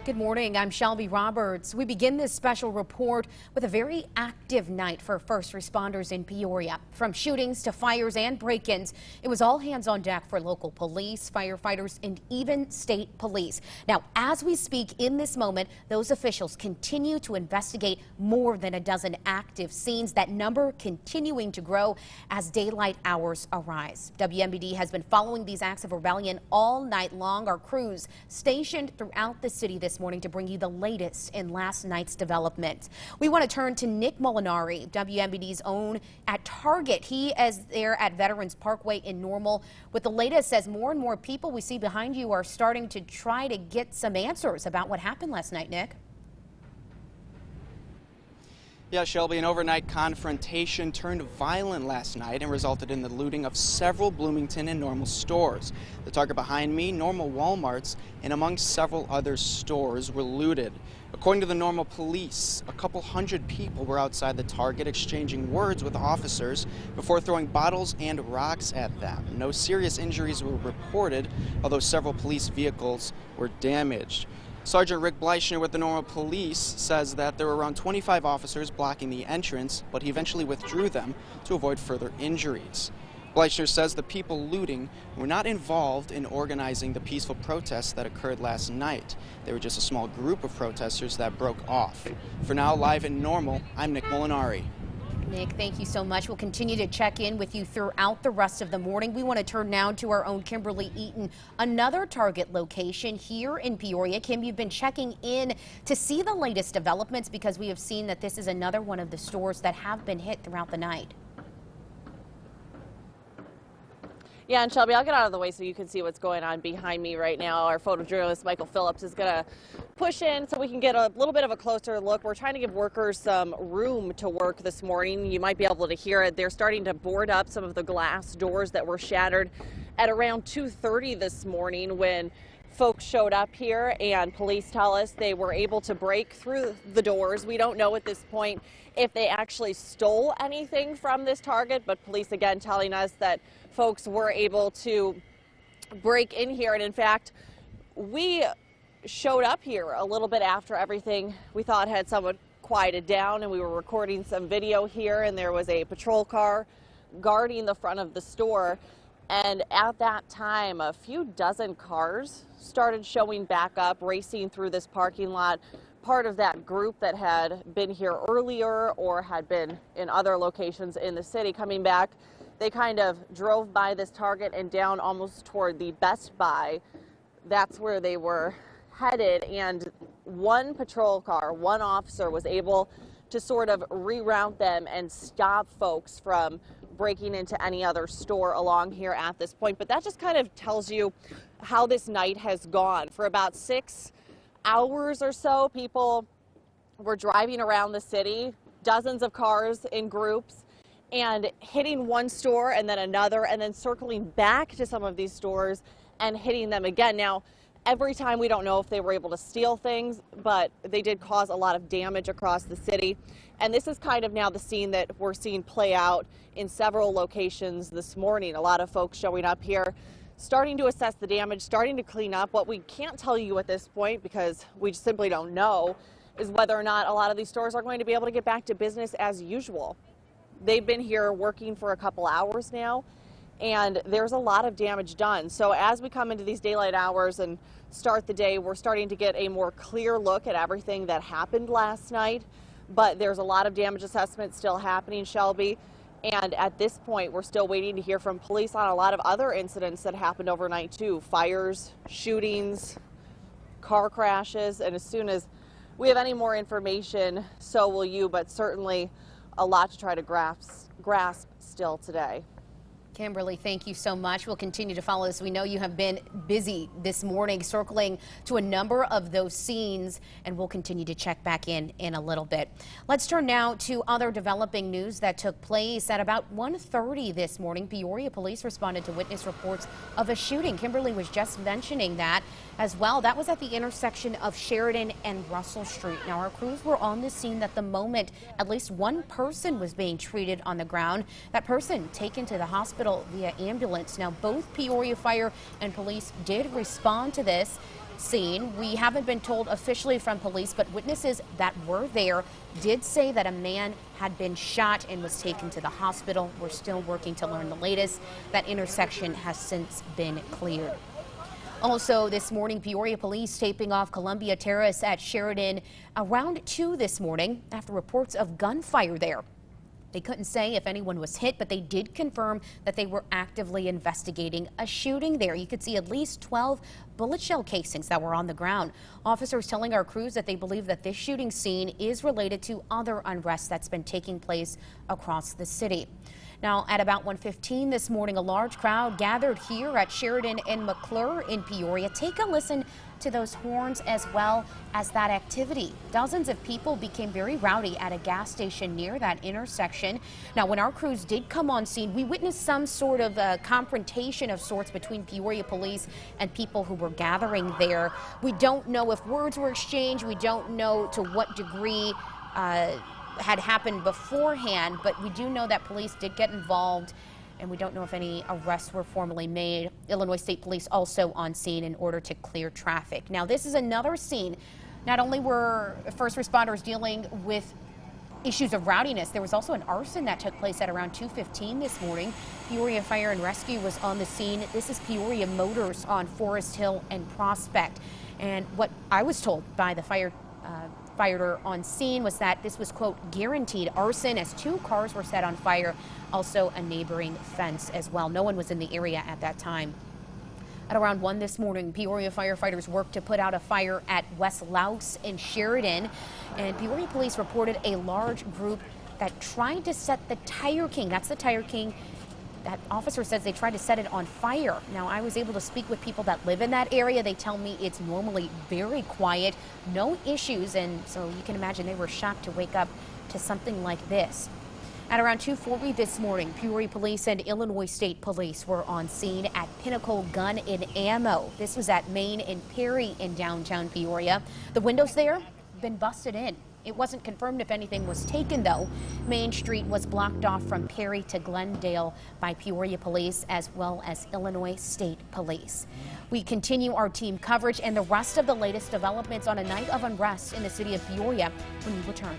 Good morning. I'm Shelby Roberts. We begin this special report with a very active night for first responders in Peoria. From shootings to fires and break-ins, it was all hands on deck for local police, firefighters, and even state police. Now, as we speak in this moment, those officials continue to investigate more than a dozen active scenes, that number continuing to grow as daylight hours arise. WMBD has been following these acts of rebellion all night long. Our crews stationed throughout the city this morning to bring you the latest in last night's development. We want to turn to Nick Molinari, WMBD's own at Target. He is there at Veterans Parkway in Normal with the latest as more and more people we see behind you are starting to try to get some answers about what happened last night. Nick? Yeah, Shelby, an overnight confrontation turned violent last night and resulted in the looting of several Bloomington and Normal stores. The target behind me, Normal Walmarts, and among several other stores were looted. According to the Normal police, a couple hundred people were outside the Target exchanging words with officers before throwing bottles and rocks at them. No serious injuries were reported, although several police vehicles were damaged. Sergeant Rick Bleichner with the Normal Police says that there were around 25 officers blocking the entrance, but he eventually withdrew them to avoid further injuries. Bleichner says the people looting were not involved in organizing the peaceful protests that occurred last night. They were just a small group of protesters that broke off. For now, live in Normal, I'm Nick Molinari. Nick, thank you so much. We'll continue to check in with you throughout the rest of the morning. We want to turn now to our own Kimberly Eaton, another Target location here in Peoria. Kim, you've been checking in to see the latest developments because we have seen that this is another one of the stores that have been hit throughout the night. Yeah, and Shelby, I'll get out of the way so you can see what's going on behind me right now. Our photojournalist Michael Phillips is going to push in so we can get a little bit of a closer look. We're trying to give workers some room to work this morning. You might be able to hear it. They're starting to board up some of the glass doors that were shattered at around 2:30 this morning when folks showed up here, and police tell us they were able to break through the doors. We don't know at this point if they actually stole anything from this Target, but police again telling us that folks were able to break in here. And in fact, we showed up here a little bit after everything we thought had somewhat quieted down, and we were recording some video here, and there was a patrol car guarding the front of the store. And at that time, a few dozen cars started showing back up, racing through this parking lot. Part of that group that had been here earlier or had been in other locations in the city coming back, they kind of drove by this Target and down almost toward the Best Buy. That's where they were headed. And one patrol car, one officer was able to sort of reroute them and stop folks from breaking into any other store along here at this point. But that just kind of tells you how this night has gone. For about 6 hours or so, people were driving around the city, dozens of cars in groups, and hitting one store and then another, and then circling back to some of these stores and hitting them again. Now, every time we don't know if they were able to steal things, but they did cause a lot of damage across the city. And this is kind of now the scene that we're seeing play out in several locations this morning. A lot of folks showing up here, starting to assess the damage, starting to clean up. What we can't tell you at this point, because we simply don't know, is whether or not a lot of these stores are going to be able to get back to business as usual. They've been here working for a couple hours now, and there's a lot of damage done. So as we come into these daylight hours and start the day, we're starting to get a more clear look at everything that happened last night. But there's a lot of damage assessments still happening, Shelby. And at this point, we're still waiting to hear from police on a lot of other incidents that happened overnight too. Fires, shootings, car crashes. And as soon as we have any more information, so will you. But certainly a lot to try to grasp still today. Kimberly, thank you so much. We'll continue to follow this. We know you have been busy this morning circling to a number of those scenes, and we'll continue to check back in a little bit. Let's turn now to other developing news that took place at about 1:30 this morning. Peoria police responded to witness reports of a shooting. Kimberly was just mentioning that as well. That was at the intersection of Sheridan and Russell Street. Now, our crews were on the scene at the moment. At least one person was being treated on the ground. That person taken to the hospital via ambulance. Now, both Peoria Fire and police did respond to this. scene. We haven't been told officially from police, but witnesses that were there did say that a man had been shot and was taken to the hospital. We're still working to learn the latest. That intersection has since been cleared. Also this morning, Peoria police taping off Columbia Terrace at Sheridan around 2 this morning after reports of gunfire there. They couldn't say if anyone was hit, but they did confirm that they were actively investigating a shooting there. You could see at least 12 bullet shell casings that were on the ground. Officers telling our crews that they believe that this shooting scene is related to other unrest that's been taking place across the city. Now, at about 1:15 this morning, a large crowd gathered here at Sheridan and McClure in Peoria. Take a listen to those horns as well as that activity. Dozens of people became very rowdy at a gas station near that intersection. Now, when our crews did come on scene, we witnessed some sort of a confrontation of sorts between Peoria police and people who were gathering there. We don't know if words were exchanged. We don't know to what degree had happened beforehand, but we do know that police did get involved, and we don't know if any arrests were formally made. Illinois State Police also on scene in order to clear traffic. Now, this is another scene. Not only were first responders dealing with issues of rowdiness, there was also an arson that took place at around 2:15 this morning. Peoria Fire and Rescue was on the scene. This is Peoria Motors on Forest Hill and Prospect. And what I was told by the fighter on scene was that this was, quote, guaranteed arson, as 2 cars were set on fire, also a neighboring fence as well. No one was in the area at that time. At around 1 this morning, Peoria firefighters worked to put out a fire at West Louse in Sheridan, and Peoria police reported a large group that tried to set the Tire King. That's the Tire King. That officer says they tried to set it on fire. Now, I was able to speak with people that live in that area. They tell me it's normally very quiet, no issues, and so you can imagine they were shocked to wake up to something like this. At around 2:40 this morning, Peoria Police and Illinois State Police were on scene at Pinnacle Gun and Ammo. This was at Main and Perry in downtown Peoria. The windows there have been busted in. It wasn't confirmed if anything was taken, though. Main Street was blocked off from Perry to Glendale by Peoria Police as well as Illinois State Police. We continue our team coverage and the rest of the latest developments on a night of unrest in the city of Peoria when we return.